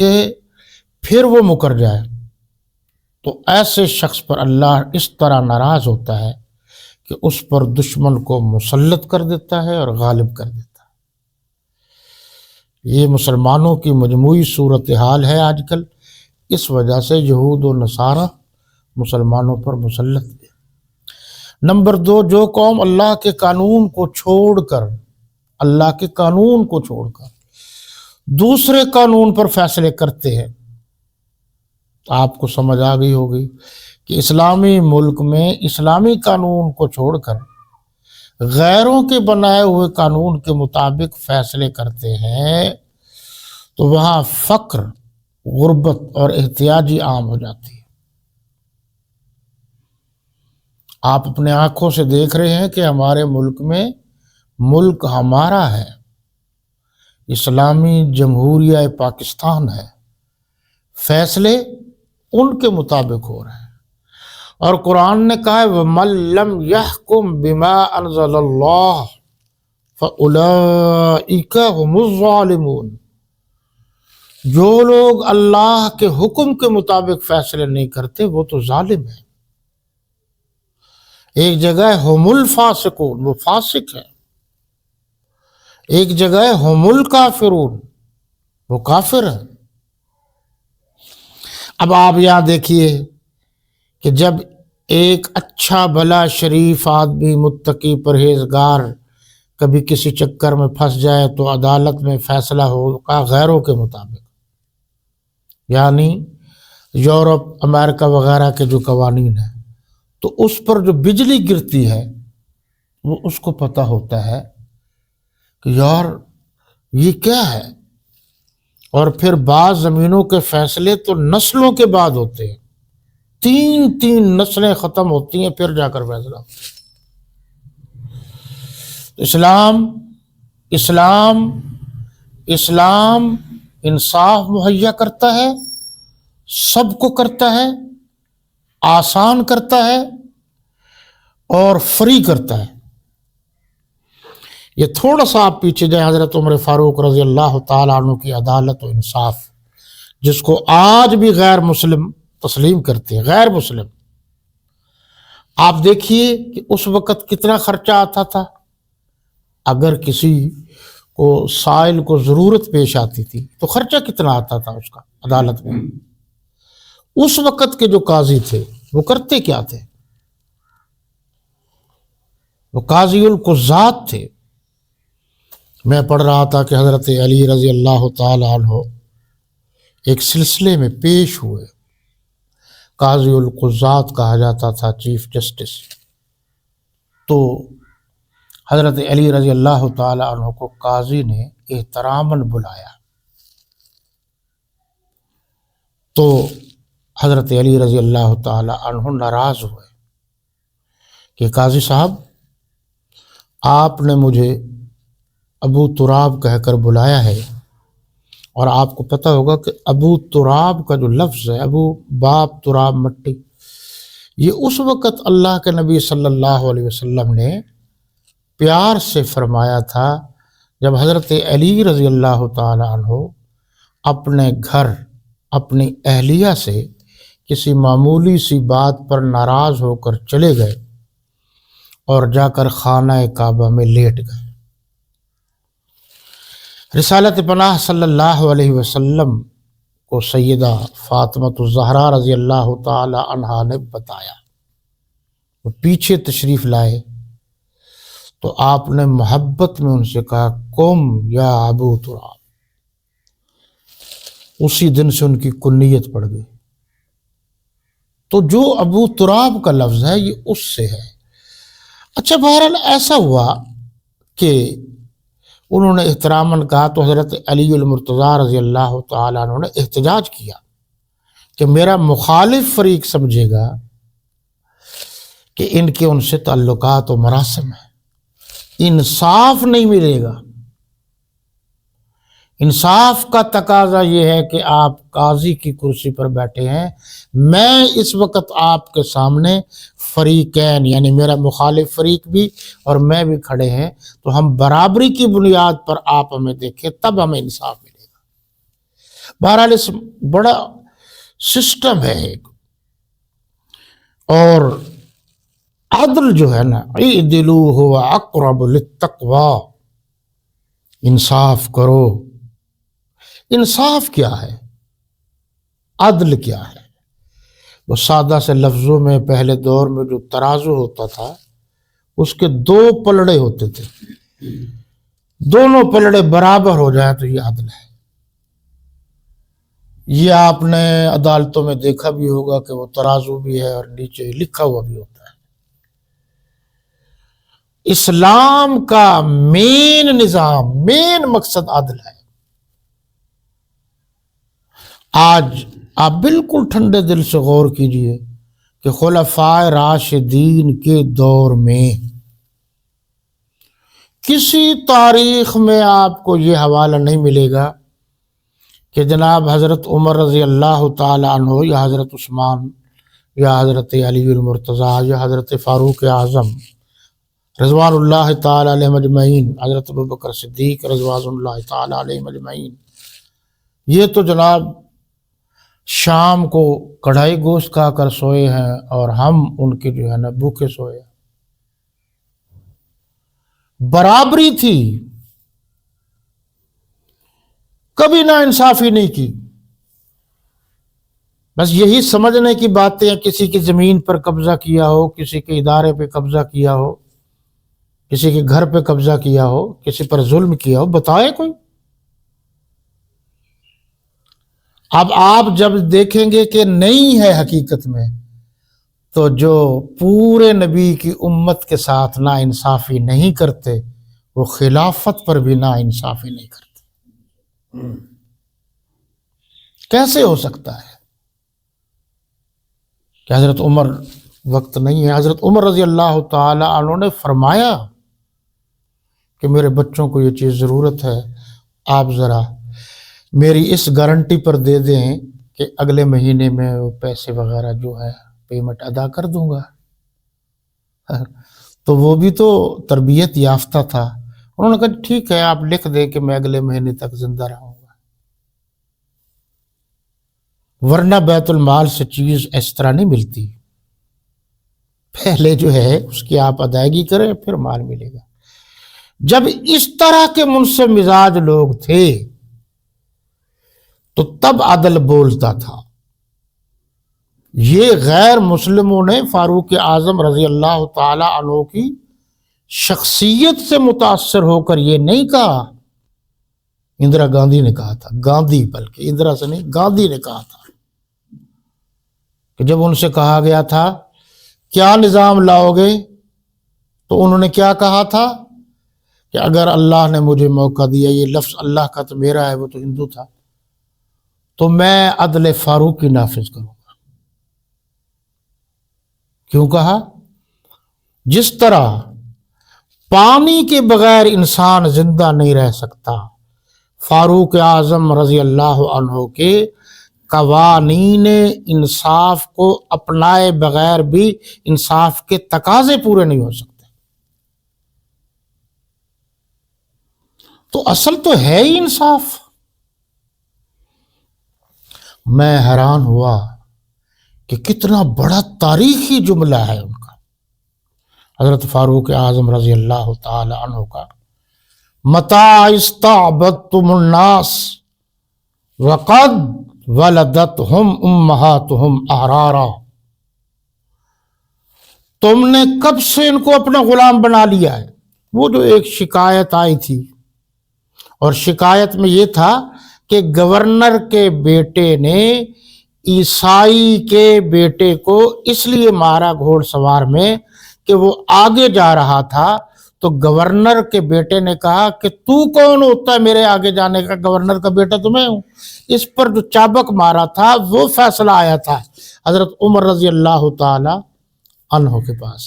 کہ پھر وہ مکر جائے، تو ایسے شخص پر اللہ اس طرح ناراض ہوتا ہے کہ اس پر دشمن کو مسلط کر دیتا ہے اور غالب کر دیتا ہے۔ یہ مسلمانوں کی مجموعی صورتحال ہے آج کل، اس وجہ سے یہود و نصارہ مسلمانوں پر مسلط ہے۔ نمبر 2، جو قوم اللہ کے قانون کو چھوڑ کر دوسرے قانون پر فیصلے کرتے ہیں، آپ کو سمجھ آ گئی ہوگی کہ اسلامی ملک میں اسلامی قانون کو چھوڑ کر غیروں کے بنائے ہوئے قانون کے مطابق فیصلے کرتے ہیں تو وہاں فقر، غربت اور احتیاجی عام ہو جاتی ہے۔ آپ اپنے آنکھوں سے دیکھ رہے ہیں کہ ہمارے ملک میں، ملک ہمارا ہے، اسلامی جمہوریہ پاکستان ہے، فیصلے ان کے مطابق ہو رہے ہیں، اور قرآن نے کہا ہے وَمَن لَّمْ يَحْكُم بِمَا أَنزَلَ اللَّهُ فَأُولَٰئِكَ هُمُ الظَّالِمُونَ۔ جو لوگ اللہ کے حکم کے مطابق فیصلے نہیں کرتے وہ تو ظالم ہیں۔ ایک جگہ ہے ہم الفاسقون، وہ فاسق ہے، ایک جگہ ہے ہم الکافرون، وہ کافر ہے۔ اب آپ یہاں دیکھیے کہ جب ایک اچھا بھلا شریف آدمی، متقی پرہیزگار کبھی کسی چکر میں پھنس جائے تو عدالت میں فیصلہ ہوگا غیروں کے مطابق، یعنی یورپ، امریکہ وغیرہ کے جو قوانین ہیں، تو اس پر جو بجلی گرتی ہے وہ اس کو پتہ ہوتا ہے کہ یار یہ کیا ہے۔ اور پھر بعض زمینوں کے فیصلے تو نسلوں کے بعد ہوتے ہیں، 3 نسلیں ختم ہوتی ہیں پھر جا کر فیصلہ ہوتا ہے۔ اسلام انصاف مہیا کرتا ہے، سب کو کرتا ہے، آسان کرتا ہے اور فری کرتا ہے۔ یہ تھوڑا سا آپ پیچھے جائیں، حضرت عمر فاروق رضی اللہ تعالیٰ عنہ کی عدالت و انصاف، جس کو آج بھی غیر مسلم تسلیم کرتے ہیں، غیر مسلم۔ آپ دیکھیے کہ اس وقت کتنا خرچہ آتا تھا، اگر کسی کو سائل کو ضرورت پیش آتی تھی تو خرچہ کتنا آتا تھا اس کا عدالت میں۔ اس وقت کے جو قاضی تھے وہ کرتے کیا تھے؟ وہ قاضی القضات تھے۔ میں پڑھ رہا تھا کہ حضرت علی رضی اللہ تعالی عنہ ایک سلسلے میں پیش ہوئے، قاضی القضات کہا جاتا تھا، چیف جسٹس۔ تو حضرت علی رضی اللہ تعالی عنہ کو قاضی نے احتراماً بلایا، تو حضرت علی رضی اللہ تعالی عنہ ناراض ہوئے کہ قاضی صاحب آپ نے مجھے ابو تراب کہہ کر بلایا ہے، اور آپ کو پتہ ہوگا کہ ابو تراب کا جو لفظ ہے، ابو باپ تراب مٹی، یہ اس وقت اللہ کے نبی صلی اللہ علیہ وسلم نے پیار سے فرمایا تھا جب حضرت علی رضی اللہ تعالی عنہ اپنے گھر، اپنی اہلیہ سے کسی معمولی سی بات پر ناراض ہو کر چلے گئے اور جا کر خانہ کعبہ میں لیٹ گئے۔ رسالت پناہ صلی اللہ علیہ وسلم کو سیدہ فاطمۃ الزہرا رضی اللہ تعالی عنہا نے بتایا، وہ پیچھے تشریف لائے تو آپ نے محبت میں ان سے کہا قم یا ابو تراب۔ اسی دن سے ان کی کنیت پڑ گئی۔ تو جو ابو تراب کا لفظ ہے یہ اس سے ہے۔ اچھا، بہرحال ایسا ہوا کہ انہوں نے احتراماً کہا تو حضرت علی المرتضیٰ رضی اللہ تعالیٰ عنہ نے احتجاج کیا کہ میرا مخالف فریق سمجھے گا کہ ان کے ان سے تعلقات و مراسم ہیں، انصاف نہیں ملے گا۔ انصاف کا تقاضا یہ ہے کہ آپ قاضی کی کرسی پر بیٹھے ہیں، میں اس وقت آپ کے سامنے فریقین، یعنی میرا مخالف فریق بھی اور میں بھی کھڑے ہیں، تو ہم برابری کی بنیاد پر آپ ہمیں دیکھیں، تب ہمیں انصاف ملے گا۔ بہرحال اس بڑا سسٹم ہے ایک. اور عدل جو ہے نا، اعدلوا هو اقرب للتقوی، انصاف کرو. انصاف کیا ہے؟ عدل کیا ہے؟ وہ سادہ سے لفظوں میں پہلے دور میں جو ترازو ہوتا تھا اس کے دو پلڑے ہوتے تھے، دونوں پلڑے برابر ہو جائیں تو یہ عدل ہے. یہ آپ نے عدالتوں میں دیکھا بھی ہوگا کہ وہ ترازو بھی ہے اور نیچے لکھا ہوا بھی ہوتا ہے. اسلام کا مین نظام، مین مقصد عدل ہے. آج آپ بالکل ٹھنڈے دل سے غور کیجئے کہ خلفائے راشدین کے دور میں کسی تاریخ میں آپ کو یہ حوالہ نہیں ملے گا کہ جناب حضرت عمر رضی اللہ تعالی عنہ یا حضرت عثمان یا حضرت علی المرتضیٰ یا حضرت فاروق اعظم رضوان اللہ تعالی علیہ مجمعین، حضرت ابوبکر صدیق رضوان اللہ تعالی علیہ مجمعین، یہ تو جناب شام کو کڑھائی گوشت کھا کر سوئے ہیں اور ہم ان کے جو ہے نا بھوکے سوئے ہیں. برابری تھی، کبھی نا انصافی نہیں کی. بس یہی سمجھنے کی باتیں ہیں، کسی کی زمین پر قبضہ کیا ہو، کسی کے ادارے پہ قبضہ کیا ہو، کسی کے گھر پہ قبضہ کیا ہو، کسی پر ظلم کیا ہو، بتائے کوئی. اب آپ جب دیکھیں گے کہ نہیں ہے حقیقت میں، تو جو پورے نبی کی امت کے ساتھ نا انصافی نہیں کرتے وہ خلافت پر بھی نا انصافی نہیں کرتے. کیسے ہو سکتا ہے کہ حضرت عمر، وقت نہیں ہے، حضرت عمر رضی اللہ تعالی عنہ نے فرمایا کہ میرے بچوں کو یہ چیز ضرورت ہے، آپ ذرا میری اس گارنٹی پر دے دیں کہ اگلے مہینے میں وہ پیسے وغیرہ جو ہے پیمنٹ ادا کر دوں گا. تو وہ بھی تو تربیت یافتہ تھا، انہوں نے کہا ٹھیک ہے آپ لکھ دیں کہ میں اگلے مہینے تک زندہ رہوں گا. ورنہ بیت المال سے چیز اس طرح نہیں ملتی، پہلے جو ہے اس کی آپ ادائیگی کریں پھر مال ملے گا. جب اس طرح کے منصف مزاج لوگ تھے تو تب عدل بولتا تھا. یہ غیر مسلموں نے فاروق اعظم رضی اللہ تعالی عنہ کی شخصیت سے متاثر ہو کر یہ نہیں کہا، اندرا گاندھی نے کہا تھا، گاندھی بلکہ اندرا سے نہیں گاندھی نے کہا تھا کہ جب ان سے کہا گیا تھا کیا نظام لاؤ گے تو انہوں نے کیا کہا تھا کہ اگر اللہ نے مجھے موقع دیا، یہ لفظ اللہ کا تو میرا ہے، وہ تو ہندو تھا، تو میں عدل فاروقی نافذ کروں گا. کیوں کہا؟ جس طرح پانی کے بغیر انسان زندہ نہیں رہ سکتا، فاروق اعظم رضی اللہ عنہ کے قوانین انصاف کو اپنائے بغیر بھی انصاف کے تقاضے پورے نہیں ہو سکتے. تو اصل تو ہے ہی انصاف. میں حیران ہوا کہ کتنا بڑا تاریخی جملہ ہے ان کا، حضرت فاروق اعظم رضی اللہ تعالی عنہ کا، متى استعبدتم الناس وقد ولدتهم امہاتهم احرارا. تم نے کب سے ان کو اپنا غلام بنا لیا ہے. وہ جو ایک شکایت آئی تھی، اور شکایت میں یہ تھا کہ گورنر کے بیٹے نے عیسائی کے بیٹے کو اس لیے مارا گھوڑ سوار میں کہ وہ آگے جا رہا تھا، تو گورنر کے بیٹے نے کہا کہ تو کون ہوتا ہے میرے آگے جانے کا، گورنر کا بیٹا تو میں ہوں. اس پر جو چابک مارا تھا وہ فیصلہ آیا تھا حضرت عمر رضی اللہ تعالی عنہ کے پاس.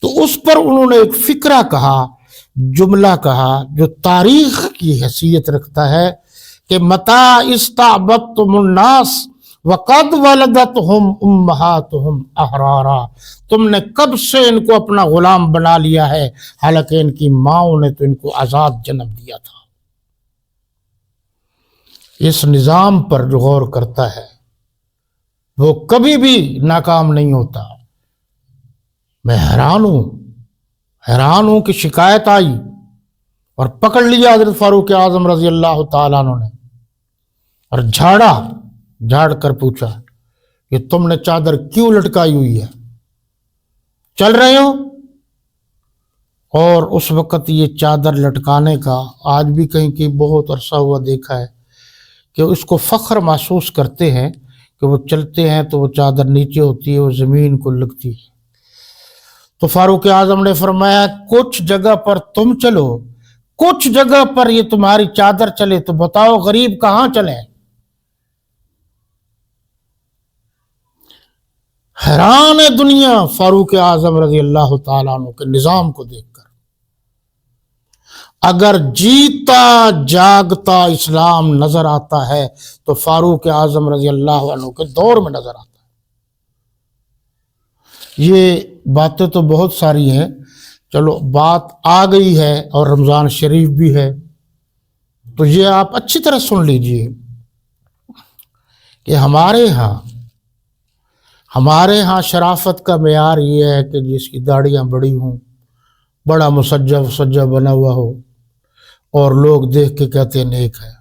تو اس پر انہوں نے ایک فقرہ کہا، جملہ کہا جو تاریخ کی حیثیت رکھتا ہے کہ متى استعبدتم الناس وقد ولدتهم امہاتهم احرارا. تم نے کب سے ان کو اپنا غلام بنا لیا ہے، حالانکہ ان کی ماؤں نے تو ان کو آزاد جنم دیا تھا. اس نظام پر جو غور کرتا ہے وہ کبھی بھی ناکام نہیں ہوتا۔ میں حیران ہوں کہ شکایت آئی اور پکڑ لیا حضرت فاروق اعظم رضی اللہ تعالیٰ عنہ نے، اور جھاڑ کر پوچھا کہ تم نے چادر کیوں لٹکائی ہوئی ہے، چل رہے ہو؟ اور اس وقت یہ چادر لٹکانے کا آج بھی کہیں کہ بہت عرصہ ہوا دیکھا ہے کہ اس کو فخر محسوس کرتے ہیں کہ وہ چلتے ہیں تو وہ چادر نیچے ہوتی ہے، وہ زمین کو لگتی ہے۔ تو فاروق اعظم نے فرمایا کچھ جگہ پر تم چلو، کچھ جگہ پر یہ تمہاری چادر چلے، تو بتاؤ غریب کہاں چلے؟ حیران ہے دنیا فاروق اعظم رضی اللہ تعالیٰ عنہ کے نظام کو دیکھ کر۔ اگر جیتا جاگتا اسلام نظر آتا ہے تو فاروق اعظم رضی اللہ عنہ کے دور میں نظر آتا ہے۔ یہ باتیں تو بہت ساری ہیں، چلو بات آ گئی ہے اور رمضان شریف بھی ہے، تو یہ آپ اچھی طرح سن لیجئے کہ ہمارے ہاں شرافت کا معیار یہ ہے کہ جس کی داڑیاں بڑی ہوں، بڑا مسجب بنا ہوا ہو، اور لوگ دیکھ کے کہتے ہیں نیک ہے۔